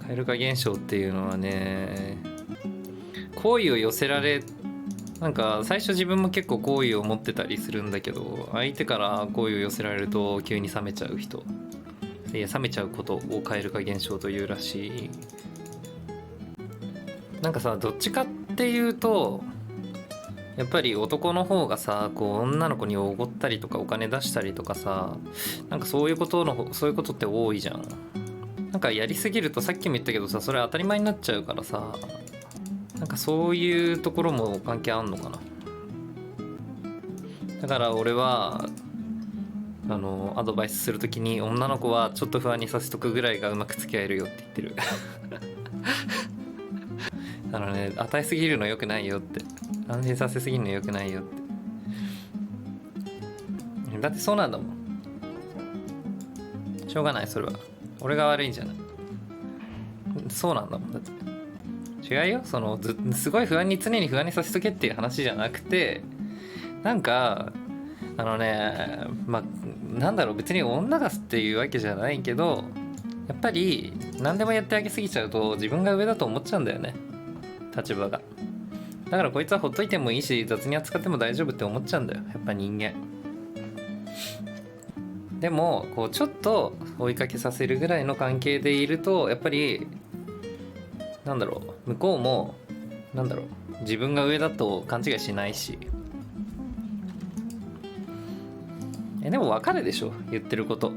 蛙化現象っていうのはね、好意を寄せられ、なんか最初自分も結構好意を持ってたりするんだけど、相手から好意を寄せられると急に冷めちゃう人、いや冷めちゃうことを蛙化現象というらしい。なんかさ、どっちかっていうとやっぱり男の方がさ、こう女の子におごったりとかお金出したりとかさ、なんかそういうことって多いじゃん。なんかやりすぎると、さっきも言ったけどさ、それ当たり前になっちゃうからさ、なんかそういうところも関係あんのかな。だから俺はアドバイスするときに、女の子はちょっと不安にさせとくぐらいがうまく付き合えるよって言ってる。与えすぎるのよくないよって、安心させすぎるのよくないよって。だってそうなんだもん。しょうがない、それは俺が悪いんじゃない。そうなんだもん。だって違うよ、すごい常に不安にさせとけっていう話じゃなくて、なんかまあなんだろう、別に女がっていうわけじゃないけど、やっぱり何でもやってあげすぎちゃうと自分が上だと思っちゃうんだよね、立場が。だからこいつはほっといてもいいし、雑に扱っても大丈夫って思っちゃうんだよ、やっぱ人間。でもこうちょっと追いかけさせるぐらいの関係でいると、やっぱりなんだろう、向こうもなんだろう、自分が上だと勘違いしないし。でも分かるでしょ、言ってること。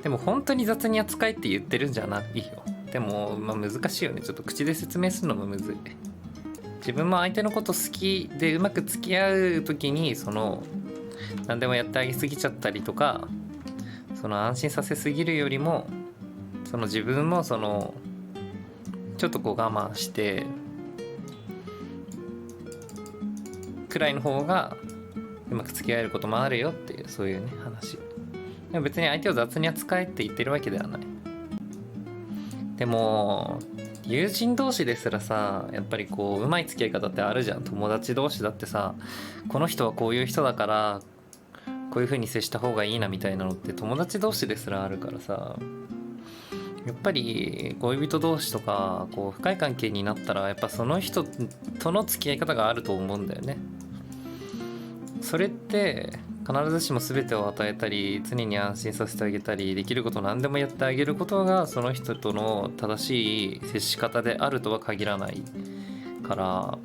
でも本当に雑に扱いって言ってるんじゃないよ。でもまあ難しいよね、ちょっと口で説明するのもむずい。自分も相手のこと好きでうまく付き合う時に、何でもやってあげすぎちゃったりとか、安心させすぎるよりも、自分もちょっとこう我慢してくらいの方がうまく付き合えることもあるよっていう、そういうね話。でも別に相手を雑に扱えって言ってるわけではない。でも友人同士ですらさ、やっぱりこううまい付き合い方ってあるじゃん。友達同士だってさ、この人はこういう人だからこういう風に接した方がいいなみたいなのって友達同士ですらあるからさ、やっぱり恋人同士とかこう深い関係になったら、やっぱその人との付き合い方があると思うんだよね。それって必ずしも全てを与えたり常に安心させてあげたりできること何でもやってあげることがその人との正しい接し方であるとは限らないから、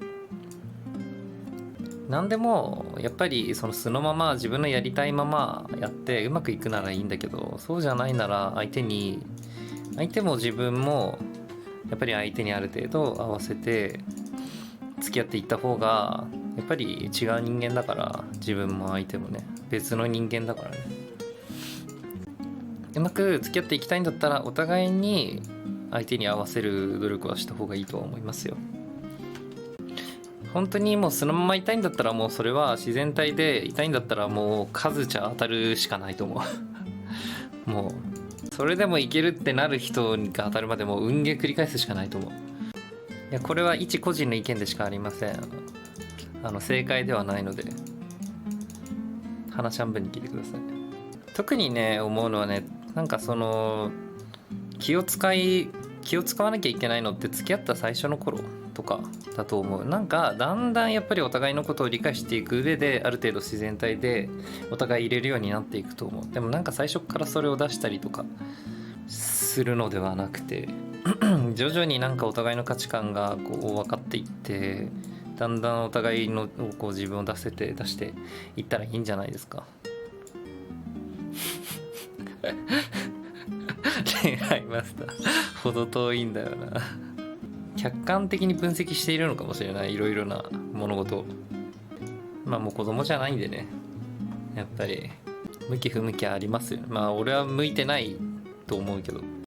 何でもやっぱり素のまま自分のやりたいままやってうまくいくならいいんだけど、そうじゃないなら相手も自分もやっぱり相手にある程度合わせて付き合っていった方がやっぱり違う人間だから、自分も相手もね別の人間だからね。うまく付き合っていきたいんだったらお互いに相手に合わせる努力はした方がいいとは思いますよ。本当にもうそのままいたいんだったら、もうそれは自然体でいたいんだったら、もう数じゃ当たるしかないと思う。もうそれでもいけるってなる人が当たるまでもう運ゲー繰り返すしかないと思う。いや、これは一個人の意見でしかありません。正解ではないので話半分に聞いてください。特にね思うのはね、なんか気を使わなきゃいけないのって付き合った最初の頃とかだと思う。なんかだんだんやっぱりお互いのことを理解していく上で、ある程度自然体でお互い入れるようになっていくと思う。でもなんか最初からそれを出したりとかするのではなくて徐々になんかお互いの価値観がこう分かっていって、だんだんお互いのこう自分を出していったらいいんじゃないですか。恋愛マスターほど遠いんだよな。客観的に分析しているのかもしれない、いろいろな物事を。まあもう子供じゃないんでね、やっぱり向き不向きありますよ。まあ俺は向いてないと思うけど。